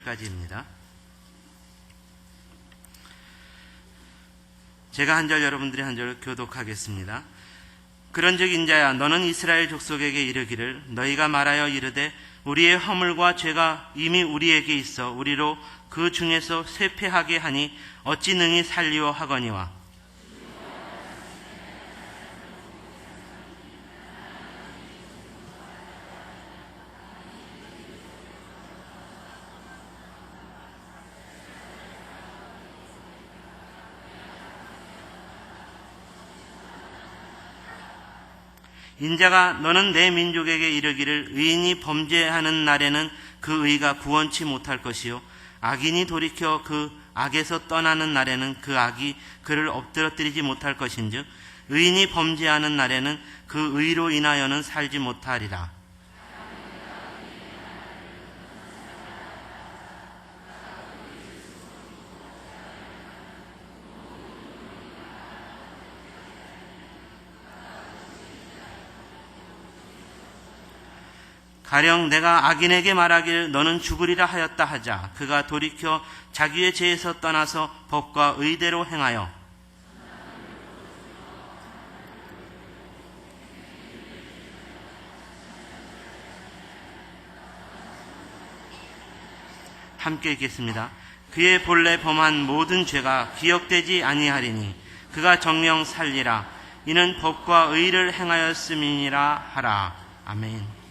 까지입니다. 제가 한 절, 여러분들이 한 절 교독하겠습니다. 그런즉 인자야, 너는 이스라엘 족속에게 이르기를, 너희가 말하여 이르되 우리의 허물과 죄가 이미 우리에게 있어 우리로 그 중에서 쇠폐하게 하니 어찌 능히 살리오 하거니와. 인자가 너는 내 민족에게 이르기를, 의인이 범죄하는 날에는 그 의가 구원치 못할 것이요 악인이 돌이켜 그 악에서 떠나는 날에는 그 악이 그를 엎드러뜨리지 못할 것인즉 의인이 범죄하는 날에는 그 의로 인하여는 살지 못하리라. 가령 내가 악인에게 말하기를 너는 죽으리라 하였다 하자 그가 돌이켜 자기의 죄에서 떠나서 법과 의대로 행하여 함께 읽겠습니다. 그의 본래 범한 모든 죄가 기억되지 아니하리니 그가 정령 살리라. 이는 법과 의를 행하였음이니라 하라. 아멘.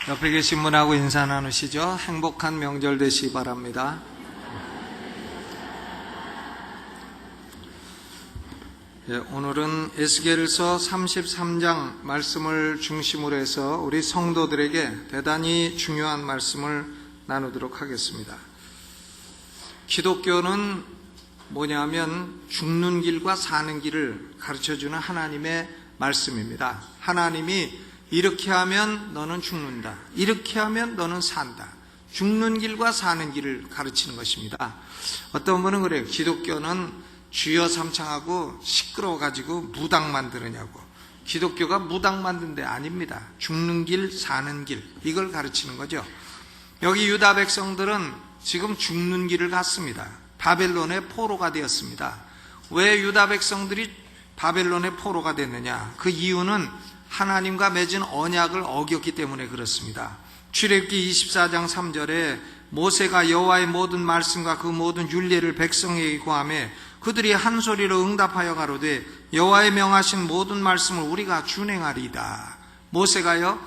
옆에 계신 분하고 인사 나누시죠. 행복한 명절 되시기 바랍니다. 오늘은 에스겔서 33장 말씀을 중심으로 해서 우리 성도들에게 대단히 중요한 말씀을 나누도록 하겠습니다. 기독교는 뭐냐면 죽는 길과 사는 길을 가르쳐주는 하나님의 말씀입니다. 하나님이 이렇게 하면 너는 죽는다, 이렇게 하면 너는 산다, 죽는 길과 사는 길을 가르치는 것입니다. 어떤 분은 그래요. 기독교는 주여 삼창하고 시끄러워가지고 무당 만드느냐고. 기독교가 무당 만든 데 아닙니다. 죽는 길 사는 길, 이걸 가르치는 거죠. 여기 유다 백성들은 지금 죽는 길을 갔습니다. 바벨론의 포로가 되었습니다. 왜 유다 백성들이 바벨론의 포로가 됐느냐? 그 이유는 하나님과 맺은 언약을 어겼기 때문에 그렇습니다. 출애굽기 24장 3절에 모세가 여호와의 모든 말씀과 그 모든 율례를 백성에게 고하며 그들이 한 소리로 응답하여 가로되 여호와의 명하신 모든 말씀을 우리가 준행하리이다. 모세가요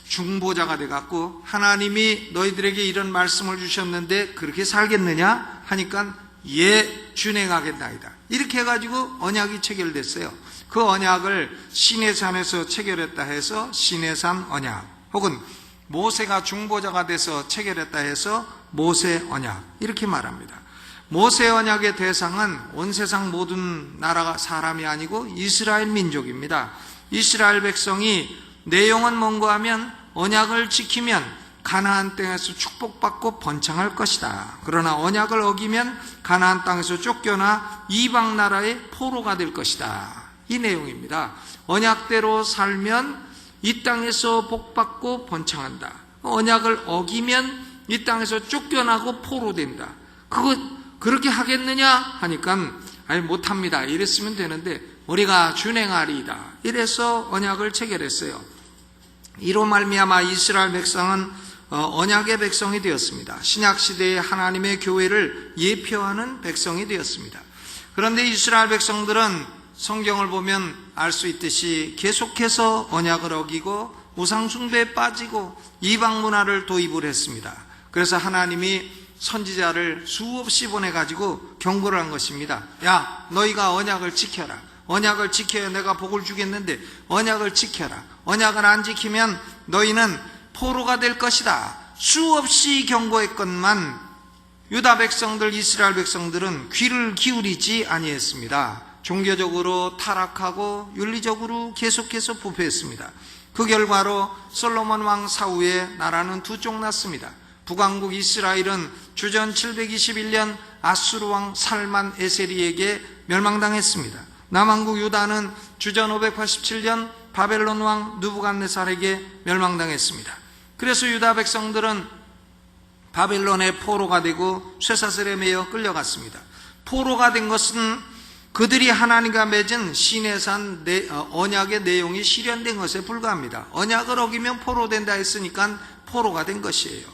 중보자가 돼갖고 하나님이 너희들에게 이런 말씀을 주셨는데 그렇게 살겠느냐 하니까 예 준행하겠나이다. 이렇게 해가지고 언약이 체결됐어요. 그 언약을 시내산에서 체결했다 해서 시내산 언약, 혹은 모세가 중보자가 돼서 체결했다 해서 모세 언약, 이렇게 말합니다. 모세 언약의 대상은 온 세상 모든 나라 사람이 아니고 이스라엘 민족입니다. 이스라엘 백성이 내용은 뭔가 하면 언약을 지키면 가나안 땅에서 축복받고 번창할 것이다. 그러나 언약을 어기면 가나안 땅에서 쫓겨나 이방 나라의 포로가 될 것이다. 이 내용입니다. 언약대로 살면 이 땅에서 복받고 번창한다. 언약을 어기면 이 땅에서 쫓겨나고 포로된다. 그렇게 하겠느냐 하니까 아니 못합니다. 이랬으면 되는데 우리가 준행하리이다. 이래서 언약을 체결했어요. 이로 말미암아 이스라엘 백성은 언약의 백성이 되었습니다. 신약시대의 하나님의 교회를 예표하는 백성이 되었습니다. 그런데 이스라엘 백성들은 성경을 보면 알 수 있듯이 계속해서 언약을 어기고 우상숭배에 빠지고 이방 문화를 도입을 했습니다. 그래서 하나님이 선지자를 수없이 보내가지고 경고를 한 것입니다. 야, 너희가 언약을 지켜라. 언약을 지켜야 내가 복을 주겠는데 언약을 지켜라. 언약을 안 지키면 너희는 포로가 될 것이다. 수없이 경고했건만 유다 백성들, 이스라엘 백성들은 귀를 기울이지 아니했습니다. 종교적으로 타락하고 윤리적으로 계속해서 부패했습니다. 그 결과로 솔로몬 왕 사후에 나라는 두 쪽 났습니다. 북왕국 이스라엘은 주전 721년 아수르 왕 살만 에세리에게 멸망당했습니다. 남왕국 유다는 주전 587년 바벨론 왕 느부갓네살에게 멸망당했습니다. 그래서 유다 백성들은 바벨론의 포로가 되고 쇠사슬에 매여 끌려갔습니다. 포로가 된 것은 그들이 하나님과 맺은 시내산 언약의 내용이 실현된 것에 불과합니다. 언약을 어기면 포로된다 했으니까 포로가 된 것이에요.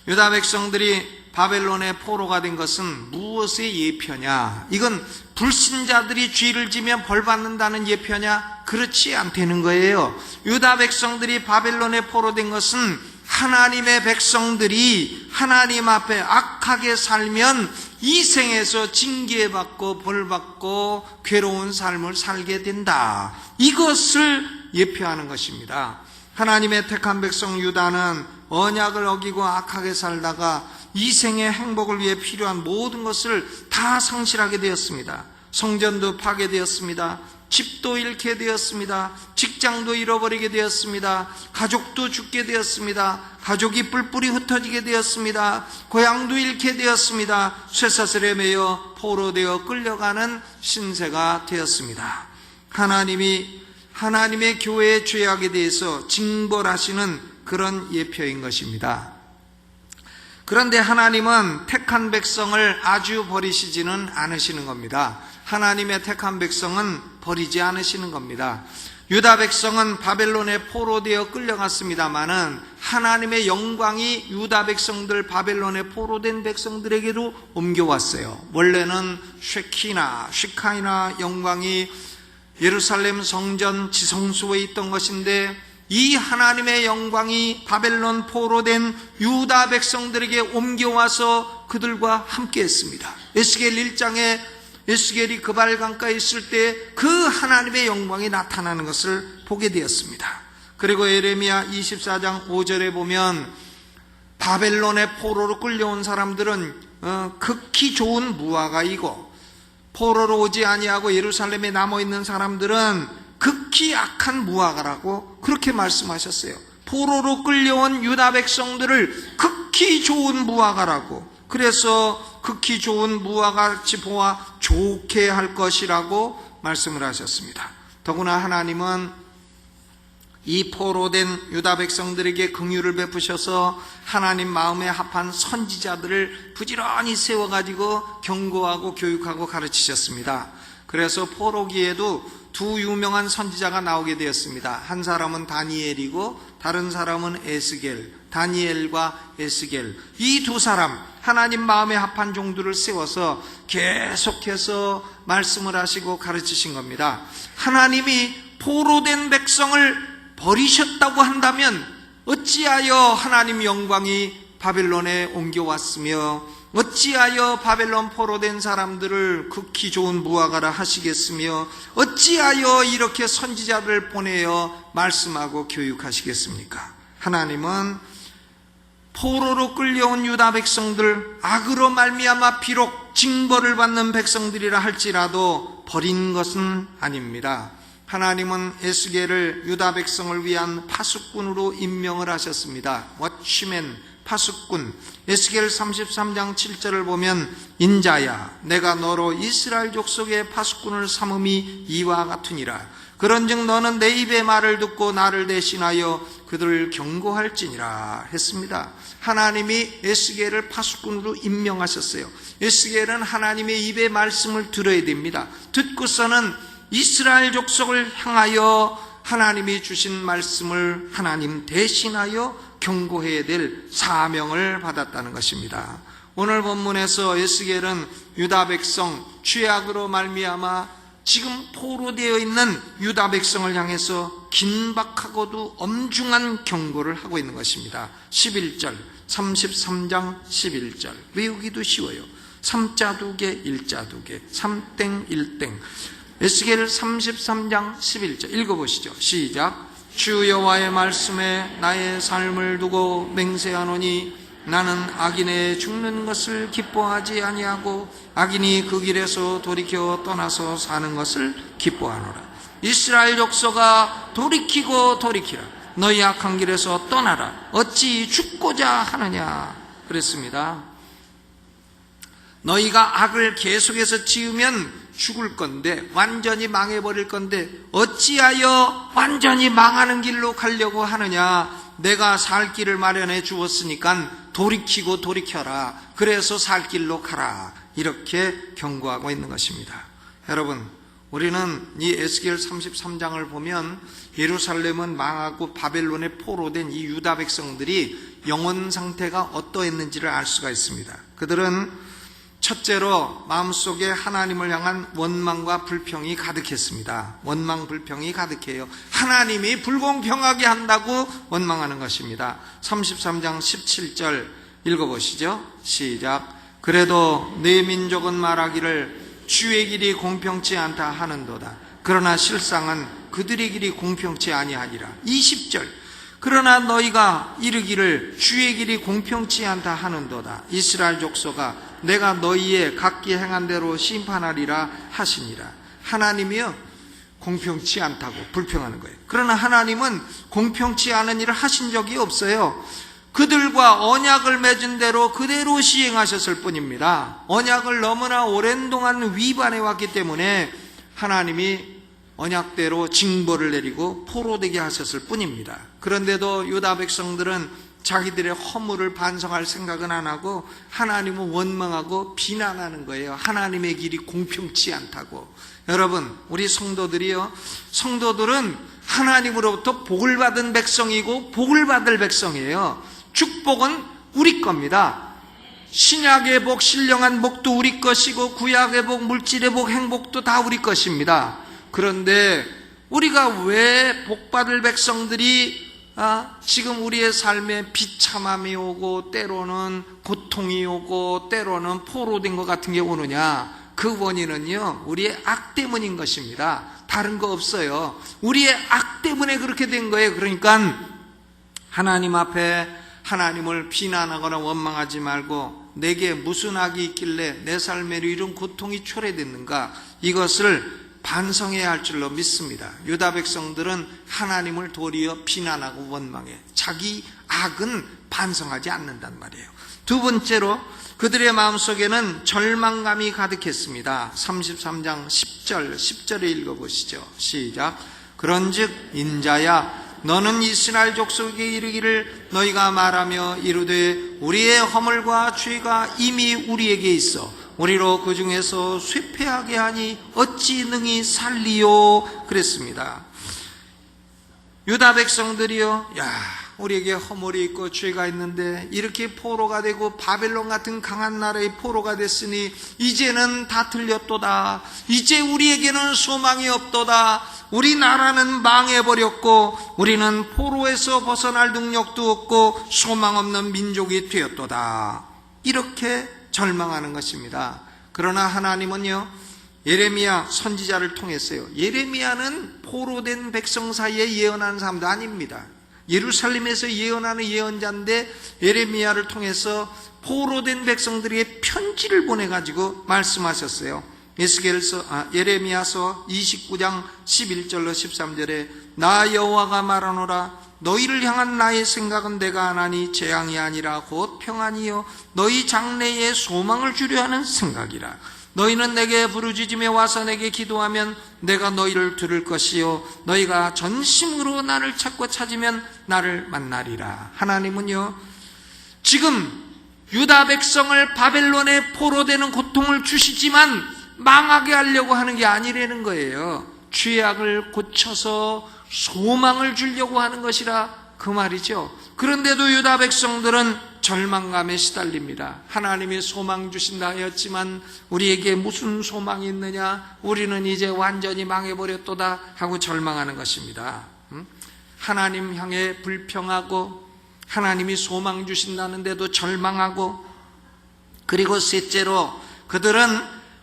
유다 백성들이 바벨론의 포로가 된 것은 무엇의 예표냐? 이건 불신자들이 죄를 지면 벌 받는다는 예표냐? 그렇지 않다는 거예요. 유다 백성들이 바벨론의 포로 된 것은 하나님의 백성들이 하나님 앞에 악하게 살면 이 생에서 징계받고 벌받고 괴로운 삶을 살게 된다. 이것을 예표하는 것입니다. 하나님의 택한 백성 유다는 언약을 어기고 악하게 살다가 이 생의 행복을 위해 필요한 모든 것을 다 상실하게 되었습니다. 성전도 파괴되었습니다. 집도 잃게 되었습니다. 직장도 잃어버리게 되었습니다. 가족도 죽게 되었습니다. 가족이 뿔뿔이 흩어지게 되었습니다. 고향도 잃게 되었습니다. 쇠사슬에 매여 포로되어 끌려가는 신세가 되었습니다. 하나님이 하나님의 교회의 죄악에 대해서 징벌하시는 그런 예표인 것입니다. 그런데 하나님은 택한 백성을 아주 버리시지는 않으시는 겁니다. 하나님의 택한 백성은 버리지 않으시는 겁니다. 유다 백성은 바벨론에 포로되어 끌려갔습니다마는 하나님의 영광이 유다 백성들, 바벨론에 포로된 백성들에게로 옮겨왔어요. 원래는 쉐카이나 영광이 예루살렘 성전 지성소에 있던 것인데 이 하나님의 영광이 바벨론 포로된 유다 백성들에게 옮겨와서 그들과 함께 했습니다. 에스겔 1장에 에스겔이 그발 강가에 있을 때 그 하나님의 영광이 나타나는 것을 보게 되었습니다. 그리고 에레미야 24장 5절에 보면 바벨론의 포로로 끌려온 사람들은 극히 좋은 무화과이고 포로로 오지 아니하고 예루살렘에 남아있는 사람들은 극히 악한 무화과라고 그렇게 말씀하셨어요. 포로로 끌려온 유다 백성들을 극히 좋은 무화과라고, 그래서 극히 좋은 무화과같이 보아 좋게 할 것이라고 말씀을 하셨습니다. 더구나 하나님은 이 포로된 유다 백성들에게 긍휼을 베푸셔서 하나님 마음에 합한 선지자들을 부지런히 세워가지고 경고하고 교육하고 가르치셨습니다. 그래서 포로기에도 두 유명한 선지자가 나오게 되었습니다. 한 사람은 다니엘이고 다른 사람은 에스겔, 다니엘과 에스겔. 이 두 사람, 하나님 마음에 합한 종들을 세워서 계속해서 말씀을 하시고 가르치신 겁니다. 하나님이 포로된 백성을 버리셨다고 한다면 어찌하여 하나님 영광이 바벨론에 옮겨왔으며 어찌하여 바벨론 포로된 사람들을 극히 좋은 무화과라 하시겠으며 어찌하여 이렇게 선지자를 보내어 말씀하고 교육하시겠습니까? 하나님은 포로로 끌려온 유다 백성들, 악으로 말미암아 비록 징벌을 받는 백성들이라 할지라도 버린 것은 아닙니다. 하나님은 에스겔을 유다 백성을 위한 파수꾼으로 임명을 하셨습니다. 워치맨, 파수꾼. 에스겔 33장 7절을 보면 인자야 내가 너로 이스라엘 족속의 파수꾼을 삼음이 이와 같으니라. 그런즉 너는 내 입의 말을 듣고 나를 대신하여 그들을 경고할지니라 했습니다. 하나님이 에스겔을 파수꾼으로 임명하셨어요. 에스겔은 하나님의 입의 말씀을 들어야 됩니다. 듣고서는 이스라엘 족속을 향하여 하나님이 주신 말씀을 하나님 대신하여 경고해야 될 사명을 받았다는 것입니다. 오늘 본문에서 에스겔은 유다 백성 죄악으로 말미암아 지금 포로되어 있는 유다 백성을 향해서 긴박하고도 엄중한 경고를 하고 있는 것입니다. 11절, 33장 11절 외우기도 쉬워요. 3자 2개, 1자 2개, 3땡 1땡. 에스겔 33장 11절 읽어보시죠. 시작. 주 여호와의 말씀에 나의 삶을 두고 맹세하노니 나는 악인의 죽는 것을 기뻐하지 아니하고 악인이 그 길에서 돌이켜 떠나서 사는 것을 기뻐하노라. 이스라엘 족속아 돌이키고 돌이키라. 너희 악한 길에서 떠나라. 어찌 죽고자 하느냐 그랬습니다. 너희가 악을 계속해서 지으면 죽을 건데, 완전히 망해버릴 건데 어찌하여 완전히 망하는 길로 가려고 하느냐. 내가 살 길을 마련해 주었으니까 돌이키고 돌이켜라. 그래서 살 길로 가라. 이렇게 경고하고 있는 것입니다. 여러분, 우리는 이 에스겔 33장을 보면 예루살렘은 망하고 바벨론에 포로된 이 유다 백성들이 영혼 상태가 어떠했는지를 알 수가 있습니다. 그들은 첫째로 마음속에 하나님을 향한 원망과 불평이 가득했습니다. 원망, 불평이 가득해요. 하나님이 불공평하게 한다고 원망하는 것입니다. 33장 17절 읽어보시죠. 시작. 그래도 내 민족은 말하기를 주의 길이 공평치 않다 하는도다. 그러나 실상은 그들의 길이 공평치 아니하니라. 20절. 그러나 너희가 이르기를 주의 길이 공평치 않다 하는도다. 이스라엘 족속아 내가 너희의 각기 행한 대로 심판하리라 하시니라. 하나님이요 공평치 않다고 불평하는 거예요. 그러나 하나님은 공평치 않은 일을 하신 적이 없어요. 그들과 언약을 맺은 대로 그대로 시행하셨을 뿐입니다. 언약을 너무나 오랜 동안 위반해 왔기 때문에 하나님이 언약대로 징벌을 내리고 포로되게 하셨을 뿐입니다. 그런데도 유다 백성들은 자기들의 허물을 반성할 생각은 안 하고 하나님을 원망하고 비난하는 거예요. 하나님의 길이 공평치 않다고. 여러분, 우리 성도들이요, 성도들은 하나님으로부터 복을 받은 백성이고 복을 받을 백성이에요. 축복은 우리 겁니다. 신약의 복, 신령한 복도 우리 것이고 구약의 복, 물질의 복, 행복도 다 우리 것입니다. 그런데 우리가 왜 복받을 백성들이 지금 우리의 삶에 비참함이 오고 때로는 고통이 오고 때로는 포로된 것 같은 게 오느냐? 그 원인은요, 우리의 악 때문인 것입니다. 다른 거 없어요. 우리의 악 때문에 그렇게 된 거예요. 그러니까 하나님 앞에 하나님을 비난하거나 원망하지 말고 내게 무슨 악이 있길래 내 삶에로 이런 고통이 초래됐는가, 이것을 반성해야 할 줄로 믿습니다. 유다 백성들은 하나님을 도리어 비난하고 원망해. 자기 악은 반성하지 않는단 말이에요. 두 번째로 그들의 마음속에는 절망감이 가득했습니다. 33장 10절을 읽어보시죠. 시작. 그런즉 인자야, 너는 이스라엘 족속에게 이르기를 너희가 말하며 이르되 우리의 허물과 죄가 이미 우리에게 있어 우리로 그 중에서 쇠폐하게 하니 어찌 능히 살리요? 그랬습니다. 유다 백성들이요, 우리에게 허물이 있고 죄가 있는데 이렇게 포로가 되고 바벨론 같은 강한 나라의 포로가 됐으니 이제는 다 틀렸도다. 이제 우리에게는 소망이 없도다. 우리나라는 망해버렸고 우리는 포로에서 벗어날 능력도 없고 소망 없는 민족이 되었도다. 이렇게 절망하는 것입니다. 그러나 하나님은요, 예레미야 선지자를 통했어요. 예레미야는 포로된 백성 사이에 예언하는 사람도 아닙니다. 예루살렘에서 예언하는 예언자인데 예레미야를 통해서 포로된 백성들에게 편지를 보내가지고 말씀하셨어요. 예레미야서 29장 11절로 13절에 나 여호와가 말하노라 너희를 향한 나의 생각은 내가 하나니 재앙이 아니라 곧 평안이요 너희 장래에 소망을 주려 하는 생각이라. 너희는 내게 부르짖으며 와서 내게 기도하면 내가 너희를 들을 것이요 너희가 전심으로 나를 찾고 찾으면 나를 만나리라. 하나님은요, 지금 유다 백성을 바벨론에 포로되는 고통을 주시지만 망하게 하려고 하는 게 아니라는 거예요. 죄악을 고쳐서 소망을 주려고 하는 것이라 그 말이죠. 그런데도 유다 백성들은 절망감에 시달립니다. 하나님이 소망 주신다 하였지만 우리에게 무슨 소망이 있느냐, 우리는 이제 완전히 망해버렸도다 하고 절망하는 것입니다. 하나님 향해 불평하고 하나님이 소망 주신다는데도 절망하고, 그리고 셋째로 그들은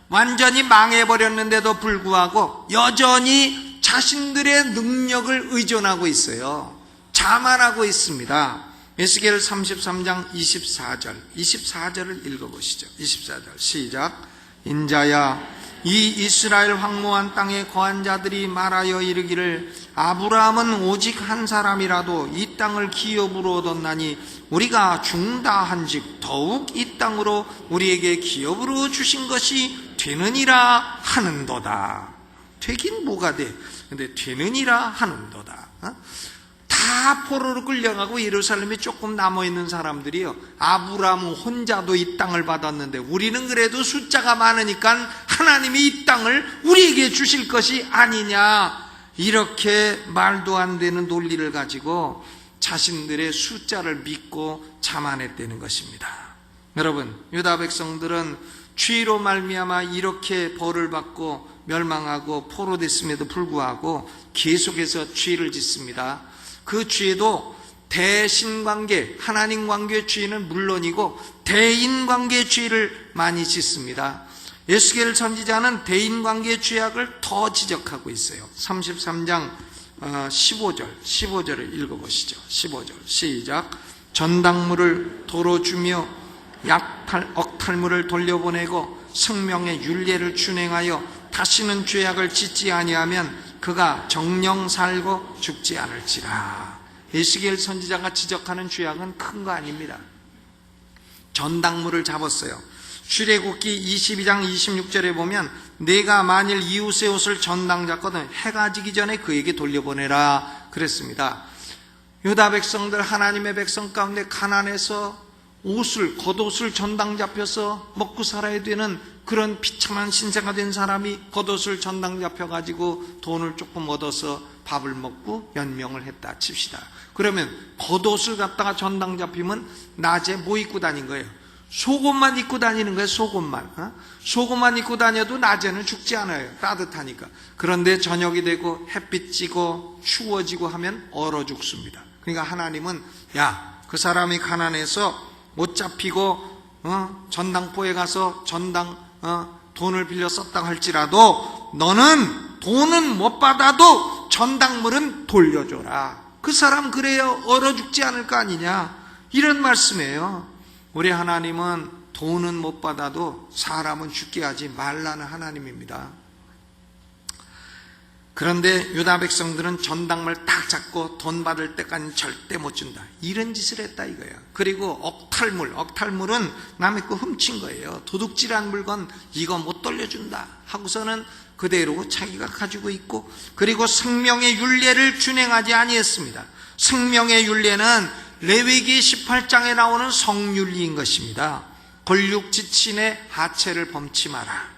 완전히 망해버렸는데도 불구하고 여전히 자신들의 능력을 의존하고 있어요. 자만하고 있습니다. 에스겔 33장 24절을 읽어보시죠. 24절 시작. 인자야, 이 이스라엘 황무한 땅에 거한 자들이 말하여 이르기를 아브라함은 오직 한 사람이라도 이 땅을 기업으로 얻었나니 우리가 죽다 한즉 더욱 이 땅으로 우리에게 기업으로 주신 것이 되느니라 하는도다. 되긴 뭐가 돼? 근데 되느니라 하는도다. 다 포로로 끌려가고 예루살렘에 조금 남아있는 사람들이요, 아브라함 혼자도 이 땅을 받았는데 우리는 그래도 숫자가 많으니까 하나님이 이 땅을 우리에게 주실 것이 아니냐, 이렇게 말도 안 되는 논리를 가지고 자신들의 숫자를 믿고 자만했다는 것입니다. 여러분, 유다 백성들은 죄로 말미암아 이렇게 벌을 받고 멸망하고 포로됐음에도 불구하고 계속해서 죄를 짓습니다. 그 죄도 대신관계, 하나님 관계의 죄는 물론이고 대인관계의 죄를 많이 짓습니다. 에스겔 선지자는 대인관계의 죄악을 더 지적하고 있어요. 33장 15절을 읽어보시죠. 15절 시작. 전당물을 도로 주며 억탈물을 돌려보내고 생명의 율례를 준행하여 다시는 죄악을 짓지 아니하면 그가 정령 살고 죽지 않을지라. 에스겔 선지자가 지적하는 죄악은 큰 거 아닙니다. 전당물을 잡았어요. 출애굽기 22장 26절에 보면 내가 만일 이웃의 옷을 전당 잡거든 해가 지기 전에 그에게 돌려보내라 그랬습니다. 유다 백성들, 하나님의 백성 가운데 가난해서 겉옷을 전당 잡혀서 먹고 살아야 되는 그런 비참한 신세가 된 사람이 겉옷을 전당 잡혀가지고 돈을 조금 얻어서 밥을 먹고 연명을 했다 칩시다. 그러면 겉옷을 갖다가 전당 잡히면 낮에 뭐 입고 다닌 거예요? 속옷만 입고 다니는 거예요. 속옷만. 속옷만 입고 다녀도 낮에는 죽지 않아요. 따뜻하니까. 그런데 저녁이 되고 햇빛 찌고 추워지고 하면 얼어 죽습니다. 그러니까 하나님은 야, 그 사람이 가난해서 못 잡히고 전당포에 가서 전당 돈을 빌려 썼다 할지라도 너는 돈은 못 받아도 전당물은 돌려줘라. 그 사람 그래야 얼어 죽지 않을 거 아니냐, 이런 말씀이에요. 우리 하나님은 돈은 못 받아도 사람은 죽게 하지 말라는 하나님입니다. 그런데 유다 백성들은 전당물 딱 잡고 돈 받을 때까지 절대 못 준다, 이런 짓을 했다 이거야. 그리고 억탈물은 남의 거 훔친 거예요. 도둑질한 물건 이거 못 돌려준다 하고서는 그대로 자기가 가지고 있고, 그리고 생명의 율례를 준행하지 아니했습니다. 생명의 율례는 레위기 18장에 나오는 성윤리인 것입니다. 권육지친의 하체를 범치 마라,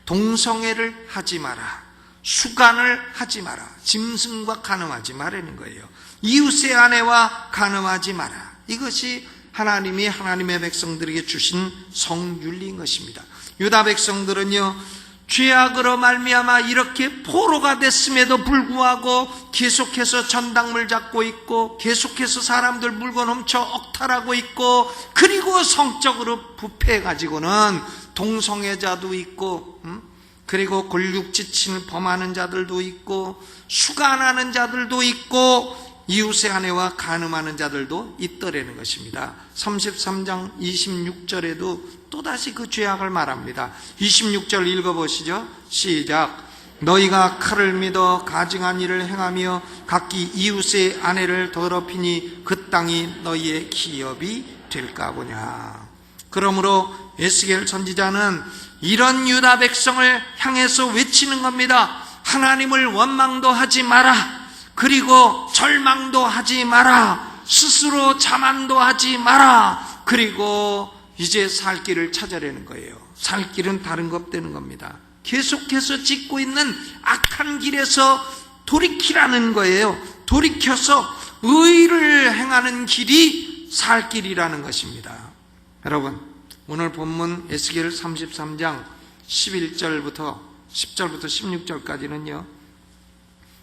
동성애를 하지 마라, 수간을 하지 마라, 짐승과 간음하지 말라는 거예요. 이웃의 아내와 간음하지 마라. 이것이 하나님이 하나님의 백성들에게 주신 성윤리인 것입니다. 유다 백성들은요, 죄악으로 말미암아 이렇게 포로가 됐음에도 불구하고 계속해서 전당물 잡고 있고, 계속해서 사람들 물건 훔쳐 억탈하고 있고, 그리고 성적으로 부패해가지고는 동성애자도 있고, 그리고 권육지친을 범하는 자들도 있고, 수간하는 자들도 있고, 이웃의 아내와 간음하는 자들도 있더라는 것입니다. 33장 26절에도 또다시 그 죄악을 말합니다. 26절 읽어보시죠. 시작. 너희가 칼을 믿어 가증한 일을 행하며 각기 이웃의 아내를 더럽히니 그 땅이 너희의 기업이 될까 보냐. 그러므로 에스겔 선지자는 이런 유다 백성을 향해서 외치는 겁니다. 하나님을 원망도 하지 마라, 그리고 절망도 하지 마라, 스스로 자만도 하지 마라, 그리고 이제 살 길을 찾아내는 거예요. 살 길은 다른 것 되는 겁니다. 계속해서 짓고 있는 악한 길에서 돌이키라는 거예요. 돌이켜서 의를 행하는 길이 살 길이라는 것입니다. 여러분, 오늘 본문 에스겔 33장 11절부터 10절부터 16절까지는요,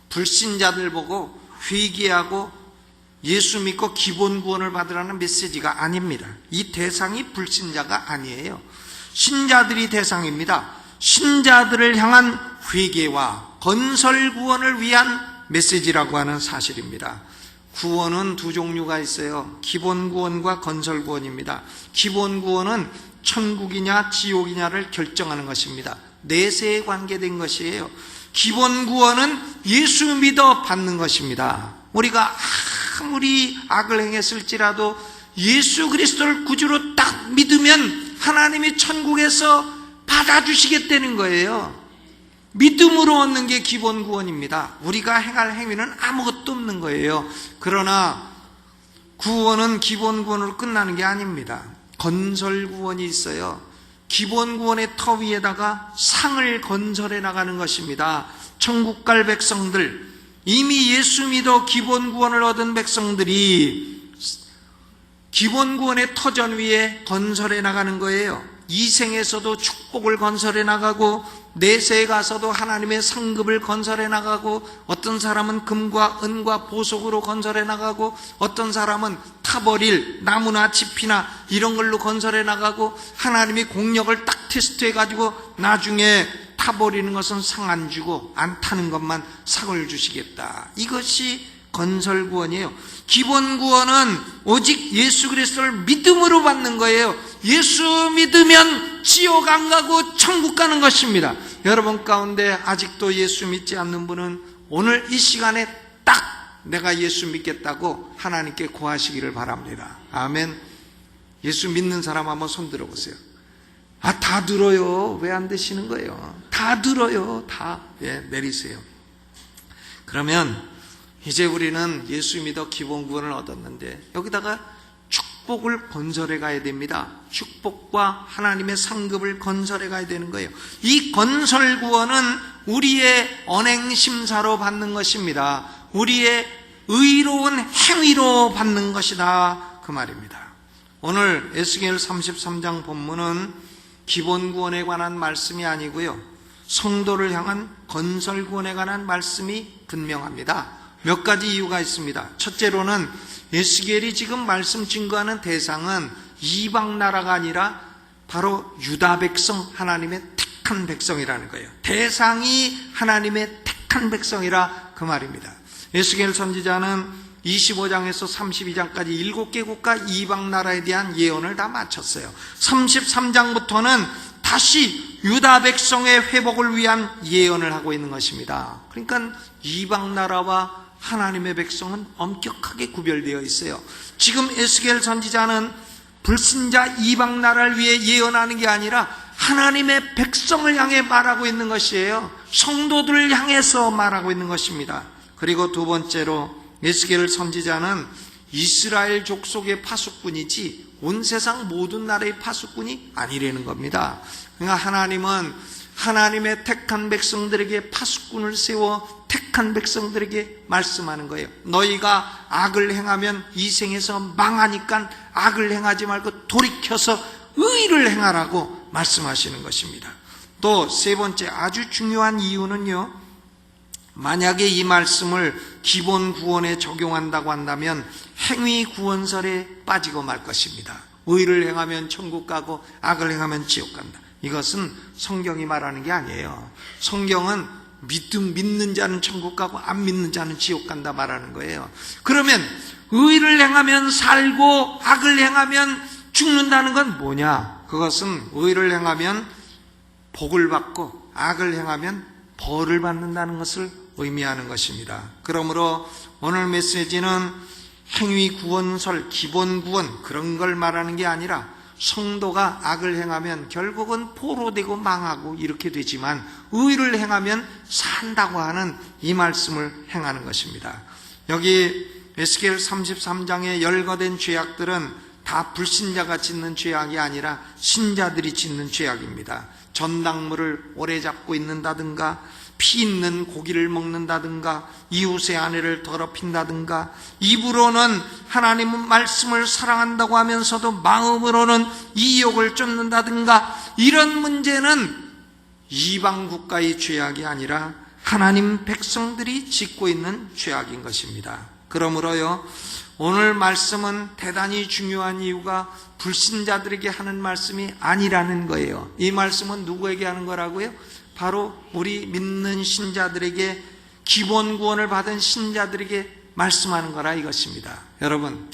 불신자들 보고 회개하고 예수 믿고 기본 구원을 받으라는 메시지가 아닙니다. 이 대상이 불신자가 아니에요. 신자들이 대상입니다. 신자들을 향한 회개와 건설 구원을 위한 메시지라고 하는 사실입니다. 구원은 두 종류가 있어요. 기본 구원과 건설 구원입니다. 기본 구원은 천국이냐 지옥이냐를 결정하는 것입니다. 내세에 관계된 것이에요. 기본 구원은 예수 믿어 받는 것입니다. 우리가 아무리 악을 행했을지라도 예수 그리스도를 구주로 딱 믿으면 하나님이 천국에서 받아주시겠다는 거예요. 믿음으로 얻는 게 기본 구원입니다. 우리가 행할 행위는 아무것도 없는 거예요. 그러나 구원은 기본 구원으로 끝나는 게 아닙니다. 건설 구원이 있어요. 기본 구원의 터 위에다가 상을 건설해 나가는 것입니다. 천국 갈 백성들, 이미 예수 믿어 기본 구원을 얻은 백성들이 기본 구원의 터전 위에 건설해 나가는 거예요. 이 생에서도 축복을 건설해 나가고 내세에 가서도 하나님의 상급을 건설해 나가고, 어떤 사람은 금과 은과 보석으로 건설해 나가고, 어떤 사람은 타버릴 나무나 짚이나 이런 걸로 건설해 나가고, 하나님이 공력을 딱 테스트해 가지고 나중에 타버리는 것은 상 안 주고 안 타는 것만 상을 주시겠다. 이것이 건설 구원이에요. 기본 구원은 오직 예수 그리스도를 믿음으로 받는 거예요. 예수 믿으면 지옥 안 가고 천국 가는 것입니다. 여러분 가운데 아직도 예수 믿지 않는 분은 오늘 이 시간에 딱 내가 예수 믿겠다고 하나님께 고하시기를 바랍니다. 아멘. 예수 믿는 사람 한번 손 들어보세요. 다 들어요. 왜 안 되시는 거예요? 다 들어요. 다. 내리세요. 그러면 이제 우리는 예수 믿어 기본 구원을 얻었는데 여기다가 축복을 건설해 가야 됩니다. 축복과 하나님의 상급을 건설해 가야 되는 거예요. 이 건설 구원은 우리의 언행심사로 받는 것입니다. 우리의 의로운 행위로 받는 것이다, 그 말입니다. 오늘 에스겔 33장 본문은 기본 구원에 관한 말씀이 아니고요, 성도를 향한 건설 구원에 관한 말씀이 분명합니다. 몇 가지 이유가 있습니다. 첫째로는 에스겔이 지금 말씀 증거하는 대상은 이방 나라가 아니라 바로 유다 백성, 하나님의 택한 백성이라는 거예요. 대상이 하나님의 택한 백성이라 그 말입니다. 에스겔 선지자는 25장에서 32장까지 7개 국가 이방 나라에 대한 예언을 다 마쳤어요. 33장부터는 다시 유다 백성의 회복을 위한 예언을 하고 있는 것입니다. 그러니까 이방 나라와 하나님의 백성은 엄격하게 구별되어 있어요. 지금 에스겔 선지자는 불신자 이방 나라를 위해 예언하는 게 아니라 하나님의 백성을 향해 말하고 있는 것이에요. 성도들을 향해서 말하고 있는 것입니다. 그리고 두 번째로 에스겔 선지자는 이스라엘 족속의 파수꾼이지 온 세상 모든 나라의 파수꾼이 아니라는 겁니다. 그러니까 하나님은 하나님의 택한 백성들에게 파수꾼을 세워 택한 백성들에게 말씀하는 거예요. 너희가 악을 행하면 이 생에서 망하니까 악을 행하지 말고 돌이켜서 의를 행하라고 말씀하시는 것입니다. 또 세 번째 아주 중요한 이유는요, 만약에 이 말씀을 기본 구원에 적용한다고 한다면 행위 구원설에 빠지고 말 것입니다. 의를 행하면 천국 가고 악을 행하면 지옥 간다. 이것은 성경이 말하는 게 아니에요. 성경은 믿는 자는 천국 가고 안 믿는 자는 지옥 간다 말하는 거예요. 그러면 의를 행하면 살고 악을 행하면 죽는다는 건 뭐냐? 그것은 의를 행하면 복을 받고 악을 행하면 벌을 받는다는 것을 의미하는 것입니다. 그러므로 오늘 메시지는 행위 구원설, 기본 구원 그런 걸 말하는 게 아니라 성도가 악을 행하면 결국은 포로되고 망하고 이렇게 되지만 의를 행하면 산다고 하는 이 말씀을 행하는 것입니다. 여기 에스겔 33장에 열거된 죄악들은 다 불신자가 짓는 죄악이 아니라 신자들이 짓는 죄악입니다. 전당물을 오래 잡고 있는다든가, 피 있는 고기를 먹는다든가, 이웃의 아내를 더럽힌다든가, 입으로는 하나님은 말씀을 사랑한다고 하면서도 마음으로는 이욕을 쫓는다든가, 이런 문제는 이방 국가의 죄악이 아니라 하나님 백성들이 짓고 있는 죄악인 것입니다. 그러므로요, 오늘 말씀은 대단히 중요한 이유가 불신자들에게 하는 말씀이 아니라는 거예요. 이 말씀은 누구에게 하는 거라고요? 바로 우리 믿는 신자들에게, 기본 구원을 받은 신자들에게 말씀하는 거라 이것입니다. 여러분,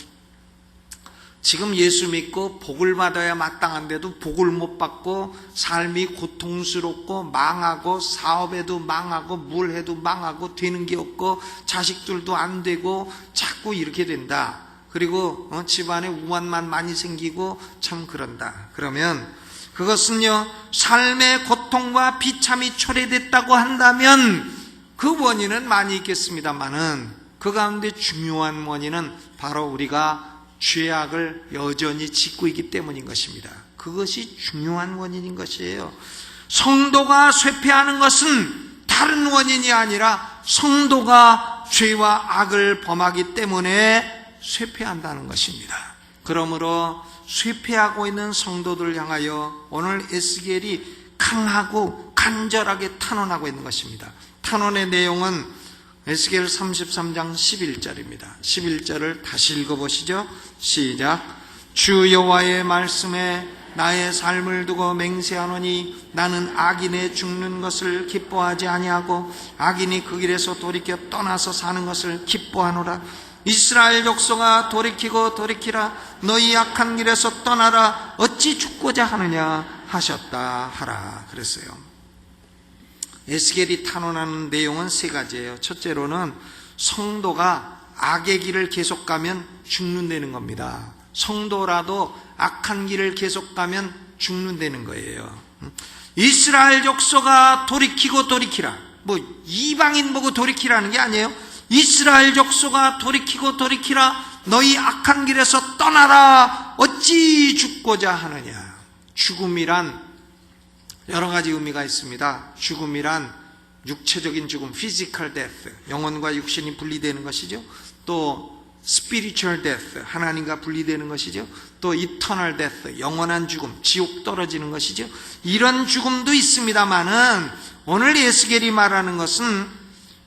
지금 예수 믿고 복을 받아야 마땅한데도 복을 못 받고 삶이 고통스럽고 망하고 사업에도 망하고 뭘 해도 망하고 되는 게 없고 자식들도 안 되고 자꾸 이렇게 된다. 그리고 집안에 우환만 많이 생기고 참 그런다. 그러면 그것은요, 삶의 고통과 비참이 초래됐다고 한다면 그 원인은 많이 있겠습니다만은 그 가운데 중요한 원인은 바로 우리가 죄악을 여전히 짓고 있기 때문인 것입니다. 그것이 중요한 원인인 것이에요. 성도가 쇠퇴하는 것은 다른 원인이 아니라 성도가 죄와 악을 범하기 때문에 쇠퇴한다는 것입니다. 그러므로 쇠퇴하고 있는 성도들을 향하여 오늘 에스겔이 강하고 간절하게 탄원하고 있는 것입니다. 탄원의 내용은 에스겔 33장 11절입니다. 11절을 다시 읽어보시죠. 시작. 주 여호와의 말씀에 나의 삶을 두고 맹세하노니 나는 악인의 죽는 것을 기뻐하지 아니하고 악인이 그 길에서 돌이켜 떠나서 사는 것을 기뻐하노라. 이스라엘 족속아 돌이키고 돌이키라. 너희 악한 길에서 떠나라. 어찌 죽고자 하느냐 하셨다 하라 그랬어요. 에스겔이 탄원하는 내용은 세 가지예요. 첫째로는 성도가 악의 길을 계속 가면 죽는다는 겁니다. 성도라도 악한 길을 계속 가면 죽는다는 거예요. 이스라엘 족속아 돌이키고 돌이키라. 뭐 이방인 보고 돌이키라는 게 아니에요. 이스라엘 족속아 돌이키고 돌이키라. 너희 악한 길에서 떠나라. 어찌 죽고자 하느냐. 죽음이란 여러 가지 의미가 있습니다. 죽음이란 육체적인 죽음, physical death, 영혼과 육신이 분리되는 것이죠. 또 spiritual death, 하나님과 분리되는 것이죠. 또 eternal death, 영원한 죽음, 지옥 떨어지는 것이죠. 이런 죽음도 있습니다만은 오늘 예스겔이 말하는 것은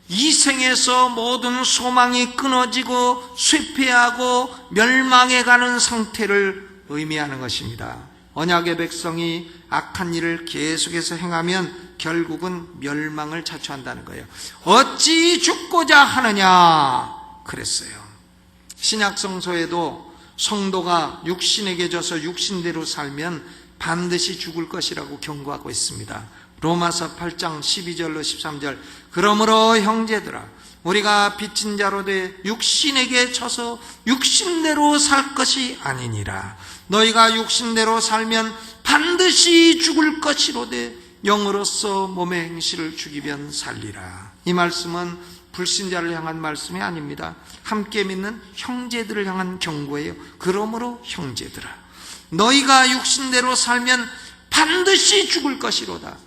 이 생에서 모든 소망이 끊어지고 쇠퇴하고 멸망해가는 상태를 의미하는 것입니다. 언약의 백성이 악한 일을 계속해서 행하면 결국은 멸망을 자초한다는 거예요. 어찌 죽고자 하느냐 그랬어요. 신약 성서에도 성도가 육신에게 져서 육신대로 살면 반드시 죽을 것이라고 경고하고 있습니다. 로마서 8장 12절로 13절, 그러므로 형제들아 우리가 빚진 자로 돼 육신에게 져서 육신대로 살 것이 아니니라. 너희가 육신대로 살면 반드시 죽을 것이로되 영으로서 몸의 행실을 죽이면 살리라. 이 말씀은 불신자를 향한 말씀이 아닙니다. 함께 믿는 형제들을 향한 경고예요. 그러므로 형제들아 너희가 육신대로 살면 반드시 죽을 것이로다.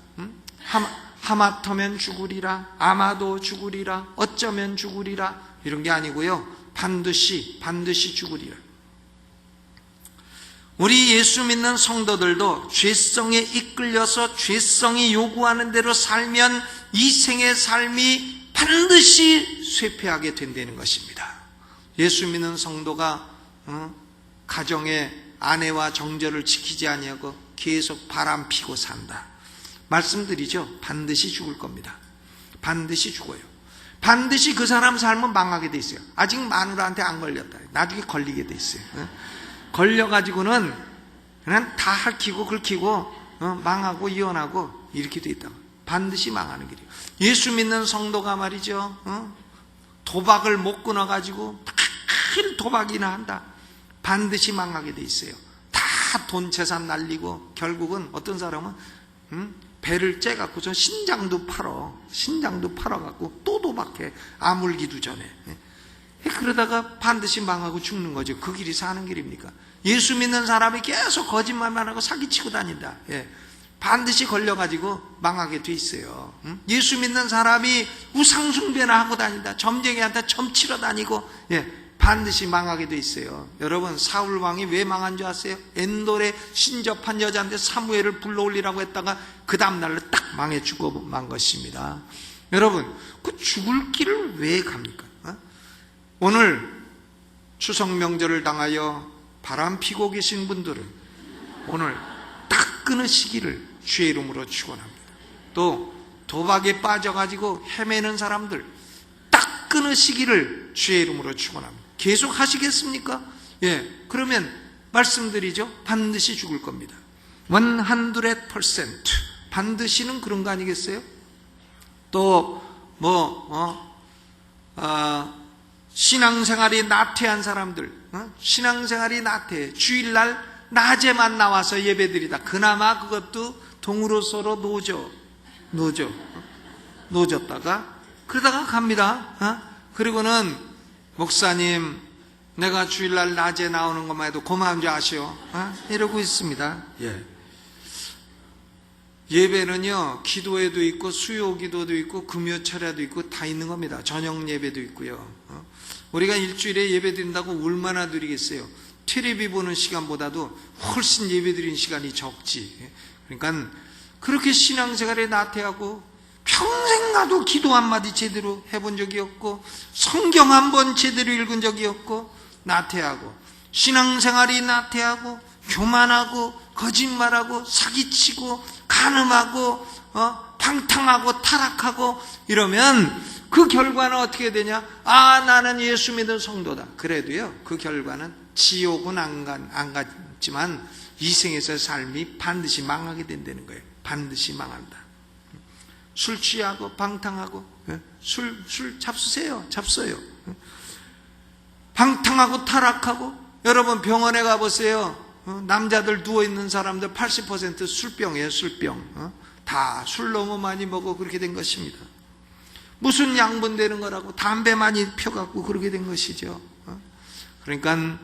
하마터면 죽으리라, 아마도 죽으리라, 어쩌면 죽으리라, 이런 게 아니고요. 반드시 죽으리라. 우리 예수 믿는 성도들도 죄성에 이끌려서 죄성이 요구하는 대로 살면 이 생의 삶이 반드시 쇠퇴하게 된다는 것입니다. 예수 믿는 성도가 가정에 아내와 정절을 지키지 아니하고 계속 바람 피고 산다. 말씀드리죠. 반드시 죽을 겁니다. 반드시 죽어요. 반드시 그 사람 삶은 망하게 돼 있어요. 아직 마누라한테 안 걸렸다. 나중에 걸리게 돼 있어요. 걸려가지고는 그냥 다 핥히고 긁히고 망하고 이혼하고 이렇게 돼 있다고. 반드시 망하는 길이에요. 예수 믿는 성도가 말이죠. 도박을 못 끊어가지고 큰 도박이나 한다. 반드시 망하게 돼 있어요. 다 돈 재산 날리고 결국은 어떤 사람은 배를 째갖고서 신장도 팔아갖고 또 도박해. 아물기도 전에. 그러다가 반드시 망하고 죽는 거죠. 그 길이 사는 길입니까? 예수 믿는 사람이 계속 거짓말만 하고 사기치고 다닌다. 반드시 걸려가지고 망하게 돼 있어요. 예수 믿는 사람이 우상숭배나 하고 다닌다. 점쟁이한테 점치러 다니고 반드시 망하게 돼 있어요. 여러분, 사울 왕이 왜 망한 줄 아세요? 엔돌에 신접한 여자한테 사무엘을 불러올리라고 했다가 그 다음날로 딱 망해 죽어만 것입니다. 여러분, 그 죽을 길을 왜 갑니까? 오늘 추석 명절을 당하여 바람 피고 계신 분들은 오늘 딱 끊으시기를 주의 이름으로 축원합니다. 또 도박에 빠져가지고 헤매는 사람들 딱 끊으시기를 주의 이름으로 축원합니다. 계속 하시겠습니까? 그러면 말씀드리죠. 반드시 죽을 겁니다. 100% 반드시는 그런 거 아니겠어요? 또 신앙생활이 나태한 사람들, 신앙생활이 나태해. 주일날 낮에만 나와서 예배드리다. 그나마 그것도 동으로서로 노졌다가 그러다가 갑니다. 그리고는 목사님, 내가 주일날 낮에 나오는 것만 해도 고마운 줄 아시오. 이러고 있습니다. 예배는요, 기도회도 있고 수요 기도도 있고 금요 철야도 있고 다 있는 겁니다. 저녁 예배도 있고요. 우리가 일주일에 예배 드린다고 얼마나 드리겠어요? 텔레비 보는 시간보다도 훨씬 예배 드리는 시간이 적지. 그러니까 그렇게 신앙생활에 나태하고 평생 가도 기도 한마디 제대로 해본 적이 없고 성경 한 번 제대로 읽은 적이 없고 나태하고 신앙생활이 나태하고 교만하고 거짓말하고 사기치고 간음하고 방탕하고 타락하고 이러면 그 결과는 어떻게 되냐? 나는 예수 믿는 성도다. 그래도요, 그 결과는 지옥은 안 갔지만 이 생에서 삶이 반드시 망하게 된다는 거예요. 반드시 망한다. 술 취하고 방탕하고 술 잡수어요. 방탕하고 타락하고. 여러분 병원에 가보세요. 남자들 누워있는 사람들 80% 술병이에요. 술병. 다 술 너무 많이 먹어 그렇게 된 것입니다. 무슨 양분되는 거라고 담배 많이 펴갖고 그렇게 된 것이죠. 그러니까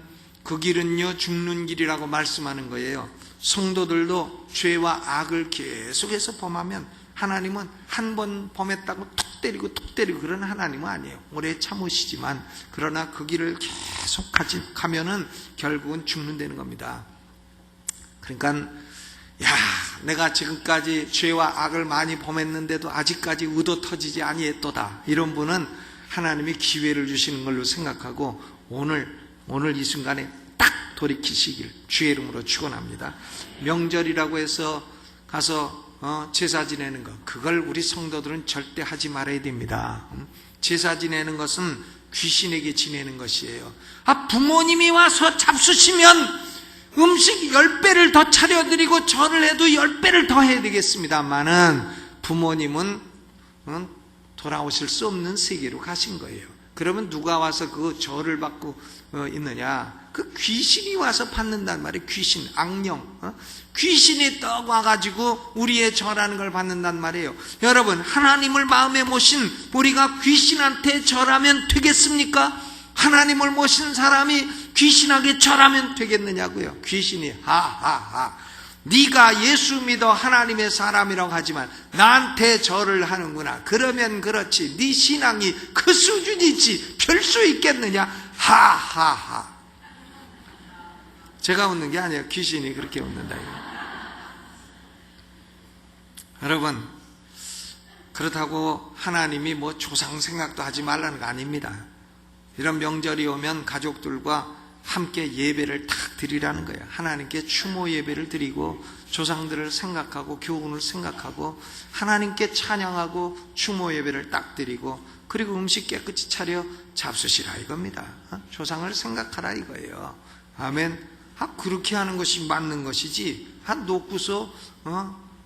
그 길은요 죽는 길이라고 말씀하는 거예요. 성도들도 죄와 악을 계속해서 범하면 하나님은 한 번 범했다고 툭 때리고 그런 하나님은 아니에요. 오래 참으시지만 그러나 그 길을 계속 가면은 결국은 죽는다는 겁니다. 그러니까 내가 지금까지 죄와 악을 많이 범했는데도 아직까지 의도 터지지 아니했도다, 이런 분은 하나님이 기회를 주시는 걸로 생각하고 오늘 이 순간에 딱 돌이키시길 주의 이름으로 축원합니다. 명절이라고 해서 가서 제사 지내는 것, 그걸 우리 성도들은 절대 하지 말아야 됩니다. 제사 지내는 것은 귀신에게 지내는 것이에요. 부모님이 와서 잡수시면 음식 10배를 더 차려드리고 절을 해도 10배를 더 해야 되겠습니다만은 부모님은 돌아오실 수 없는 세계로 가신 거예요. 그러면 누가 와서 그 절을 받고 있느냐? 그 귀신이 와서 받는단 말이에요. 귀신, 악령, 귀신이 떡 와가지고 우리의 절하는 걸 받는단 말이에요. 여러분, 하나님을 마음에 모신 우리가 귀신한테 절하면 되겠습니까? 하나님을 모신 사람이 귀신에게 절하면 되겠느냐고요. 귀신이 네가 예수 믿어 하나님의 사람이라고 하지만 나한테 절을 하는구나. 그러면 그렇지. 네 신앙이 그 수준이지 별 수 있겠느냐. 하하하. 제가 웃는 게 아니에요. 귀신이 그렇게 웃는다. 여러분, 그렇다고 하나님이 조상 생각도 하지 말라는 거 아닙니다. 이런 명절이 오면 가족들과 함께 예배를 딱 드리라는 거예요. 하나님께 추모 예배를 드리고 조상들을 생각하고 교훈을 생각하고 하나님께 찬양하고 추모 예배를 딱 드리고 그리고 음식 깨끗이 차려 잡수시라 이겁니다. 조상을 생각하라 이거예요. 아멘. 그렇게 하는 것이 맞는 것이지 놓고서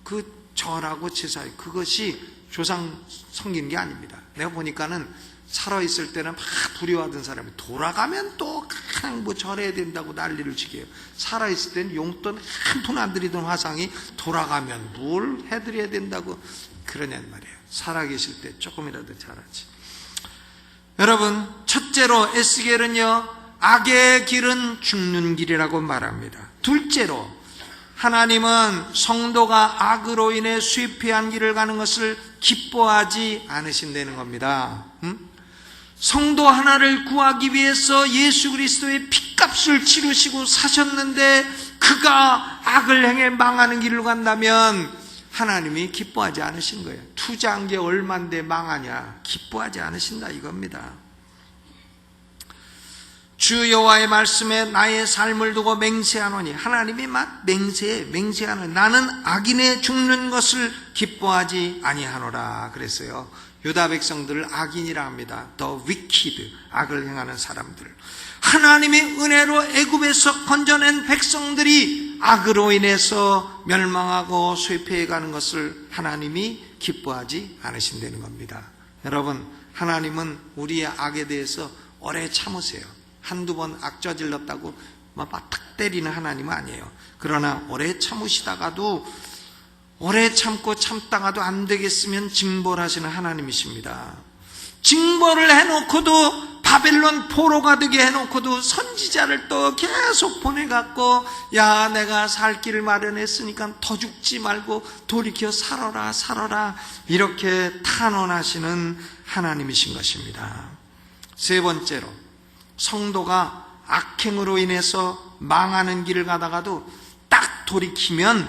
그 절하고 제사에 그것이 조상 섬기는 게 아닙니다. 내가 보니까는 살아있을 때는 막 두려워하던 사람이 돌아가면 또 그냥 절해야 된다고 난리를 치게 해요. 살아있을 때는 용돈 한 푼 안 드리던 화상이 돌아가면 뭘 해드려야 된다고 그러냔 말이에요. 살아계실 때 조금이라도 잘하지. 여러분, 첫째로 에스겔은요, 악의 길은 죽는 길이라고 말합니다. 둘째로, 하나님은 성도가 악으로 인해 쇠폐한 길을 가는 것을 기뻐하지 않으신다는 겁니다. 성도 하나를 구하기 위해서 예수 그리스도의 핏값을 치르시고 사셨는데 그가 악을 행해 망하는 길을 간다면 하나님이 기뻐하지 않으신 거예요. 투자한 게 얼만데 망하냐, 기뻐하지 않으신다 이겁니다. 주 여호와의 말씀에 나의 삶을 두고 맹세하노니, 하나님이 맹세하노니 나는 악인의 죽는 것을 기뻐하지 아니하노라 그랬어요. 유다 백성들을 악인이라 합니다. The wicked, 악을 행하는 사람들. 하나님의 은혜로 애굽에서 건져낸 백성들이 악으로 인해서 멸망하고 쇠폐해가는 것을 하나님이 기뻐하지 않으신다는 겁니다. 여러분, 하나님은 우리의 악에 대해서 오래 참으세요. 한두 번 악 저질렀다고 막 때리는 하나님은 아니에요. 그러나 오래 참으시다가도, 오래 참고 참다가도 안 되겠으면 징벌하시는 하나님이십니다. 징벌을 해놓고도, 바벨론 포로가 되게 해놓고도 선지자를 또 계속 보내갖고, 야, 내가 살 길을 마련했으니까 더 죽지 말고 돌이켜 살아라 이렇게 탄원하시는 하나님이신 것입니다. 세 번째로, 성도가 악행으로 인해서 망하는 길을 가다가도 딱 돌이키면요.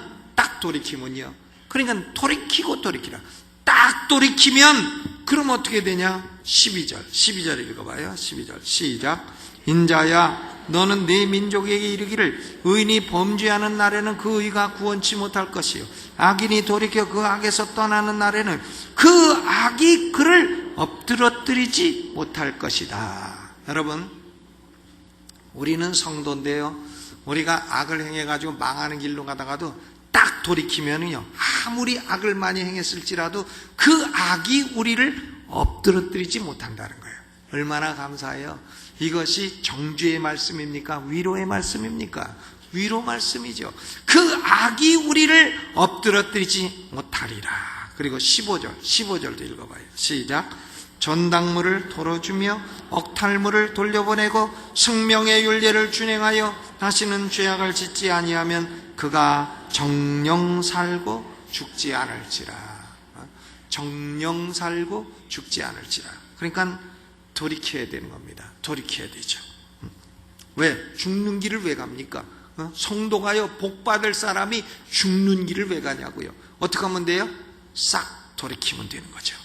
그러니까 돌이키라. 딱 돌이키면 그럼 어떻게 되냐? 12절 읽어봐요. 12절 시작. 인자야, 너는 네 민족에게 이르기를 의인이 범죄하는 날에는 그 의가 구원치 못할 것이요 악인이 돌이켜 그 악에서 떠나는 날에는 그 악이 그를 엎드러뜨리지 못할 것이다. 여러분, 우리는 성도인데요, 우리가 악을 행해가지고 망하는 길로 가다가도 딱 돌이키면요, 아무리 악을 많이 행했을지라도 그 악이 우리를 엎드러뜨리지 못한다는 거예요. 얼마나 감사해요. 이것이 정죄의 말씀입니까? 위로의 말씀입니까? 위로 말씀이죠. 그 악이 우리를 엎드러뜨리지 못하리라. 그리고 15절도 읽어봐요. 시작. 전당물을 돌어주며 억탈물을 돌려보내고 생명의 율례를 준행하여 다시는 죄악을 짓지 아니하면 그가 정령 살고 죽지 않을지라. 정령 살고 죽지 않을지라. 그러니까 돌이켜야 되는 겁니다. 돌이켜야 되죠. 왜? 죽는 길을 왜 갑니까? 성도가요, 복받을 사람이 죽는 길을 왜 가냐고요. 어떻게 하면 돼요? 싹 돌이키면 되는 거죠.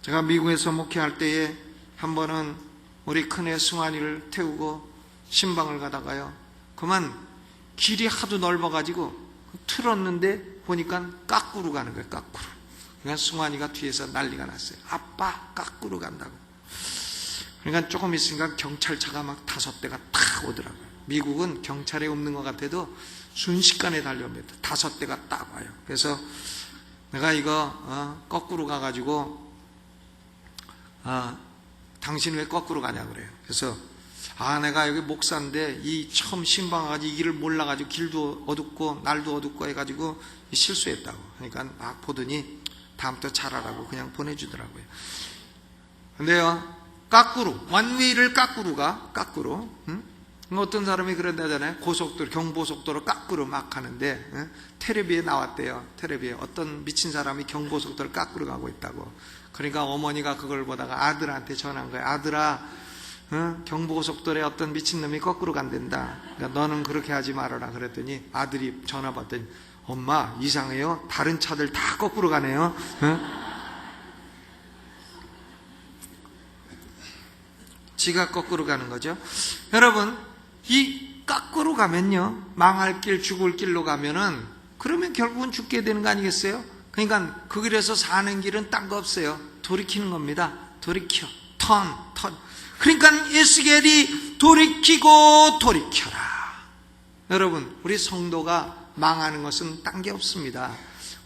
제가 미국에서 목회할 때에 한 번은 우리 큰애 승환이를 태우고 신방을 가다가요, 그만 길이 하도 넓어가지고 틀었는데 보니까 깎으로 가는 거예요. 깎으로. 그러니까 승환이가 뒤에서 난리가 났어요. 아빠 깎으로 간다고. 그러니까 조금 있으니까 경찰차가 막 5대가 탁 오더라고요. 미국은 경찰이 없는 것 같아도 순식간에 달려옵니다. 5대가 딱 와요. 그래서 내가 이거 거꾸로 가가지고 당신 왜 거꾸로 가냐 그래요. 그래서 내가 여기 목사인데 이 처음 신방 와가지고 이 길을 몰라가지고 길도 어둡고 날도 어둡고 해가지고 실수했다고. 그러니까 막 보더니 다음부터 잘하라고 그냥 보내주더라고요. 근데요, 거꾸로 원웨이를 거꾸로 가. 거꾸로. 어떤 사람이 그런다잖아요. 고속도로, 경보속도로 거꾸로 막 하는데 텔레비에 나왔대요. 텔레비에 어떤 미친 사람이 경보속도를 거꾸로 가고 있다고. 그러니까 어머니가 그걸 보다가 아들한테 전한 거예요. 아들아, 경보속도로에 어떤 미친놈이 거꾸로 간댄다. 그러니까 너는 그렇게 하지 말아라. 그랬더니 아들이 전화 받더니 엄마 이상해요. 다른 차들 다 거꾸로 가네요. 지가 거꾸로 가는 거죠. 여러분, 이 거꾸로 가면요, 망할 길, 죽을 길로 가면은 그러면 결국은 죽게 되는 거 아니겠어요? 그러니까 그 길에서 사는 길은 딴 거 없어요. 돌이키는 겁니다. 돌이켜. 턴. 그러니까 에스겔이 돌이키고 돌이켜라. 여러분, 우리 성도가 망하는 것은 딴 게 없습니다.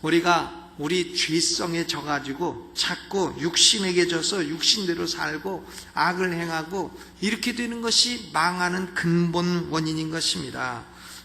우리가 우리 죄성에 져가지고 자꾸 육신에게 져서 육신대로 살고 악을 행하고 이렇게 되는 것이 망하는 근본 원인인 것입니다.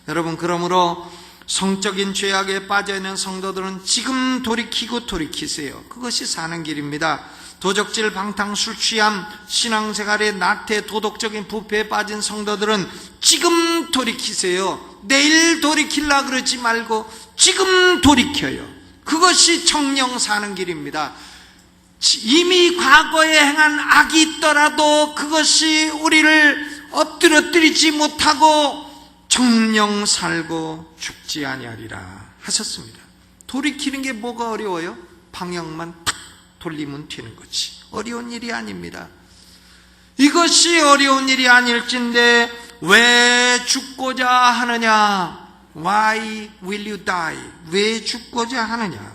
여러분, 그러므로 성적인 죄악에 빠져있는 성도들은 지금 돌이키고 돌이키세요. 그것이 사는 길입니다. 도적질, 방탕, 술 취함, 신앙생활의 나태, 도덕적인 부패에 빠진 성도들은 지금 돌이키세요. 내일 돌이키려 그러지 말고 지금 돌이켜요. 그것이 정령 사는 길입니다. 이미 과거에 행한 악이 있더라도 그것이 우리를 엎드려뜨리지 못하고 정령 살고 죽지 아니하리라 하셨습니다. 돌이키는 게 뭐가 어려워요? 방향만 탁 돌리면 되는 거지. 어려운 일이 아닙니다. 이것이 어려운 일이 아닐진데 왜 죽고자 하느냐? Why will you die? 왜 죽고자 하느냐?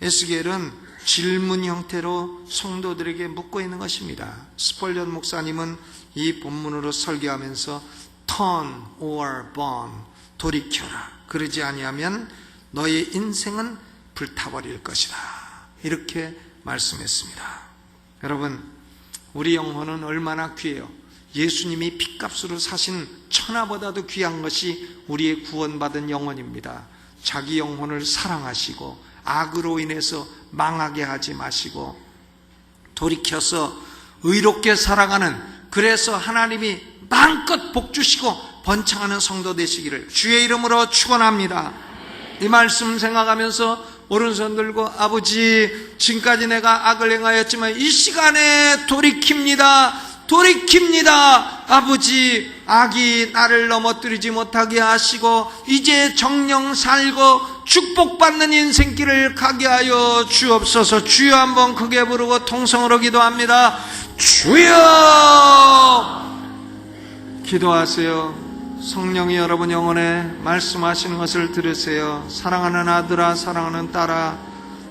에스겔은 질문 형태로 성도들에게 묻고 있는 것입니다. 스펄전 목사님은 이 본문으로 설교하면서 turn or burn, 돌이켜라. 그러지 아니하면 너의 인생은 불타버릴 것이다. 이렇게 말씀했습니다. 여러분, 우리 영혼은 얼마나 귀해요. 예수님이 핏값으로 사신 천하보다도 귀한 것이 우리의 구원받은 영혼입니다. 자기 영혼을 사랑하시고 악으로 인해서 망하게 하지 마시고 돌이켜서 의롭게 살아가는, 그래서 하나님이 마음껏 복 주시고 번창하는 성도 되시기를 주의 이름으로 축원합니다. 이 말씀 생각하면서 오른손 들고 아버지, 지금까지 내가 악을 행하였지만 이 시간에 돌이킵니다. 아버지, 악이 나를 넘어뜨리지 못하게 하시고 이제 정령 살고 축복받는 인생길을 가게 하여 주옵소서. 주여 한번 크게 부르고 통성으로 기도합니다. 주여! 기도하세요. 성령이 여러분 영혼에 말씀하시는 것을 들으세요. 사랑하는 아들아, 사랑하는 딸아,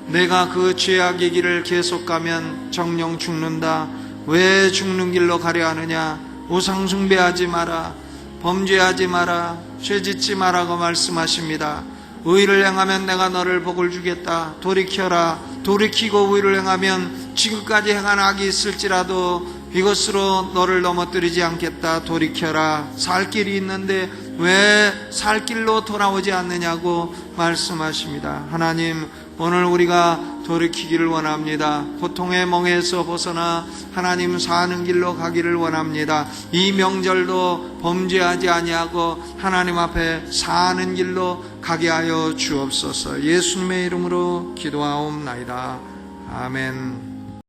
내가 그 죄악의 길을 계속 가면 정령 죽는다. 왜 죽는 길로 가려 하느냐? 우상 숭배하지 마라, 범죄하지 마라, 죄짓지 마라고 말씀하십니다. 의를 행하면 내가 너를 복을 주겠다. 돌이켜라. 돌이키고 의를 행하면 지금까지 행한 악이 있을지라도 이것으로 너를 넘어뜨리지 않겠다. 돌이켜라. 살 길이 있는데 왜 살 길로 돌아오지 않느냐고 말씀하십니다. 하나님, 오늘 우리가 돌이키기를 원합니다. 고통의 멍에서 벗어나 하나님 사는 길로 가기를 원합니다. 이 명절도 범죄하지 아니하고 하나님 앞에 사는 길로 가게 하여 주옵소서. 예수님의 이름으로 기도하옵나이다. 아멘.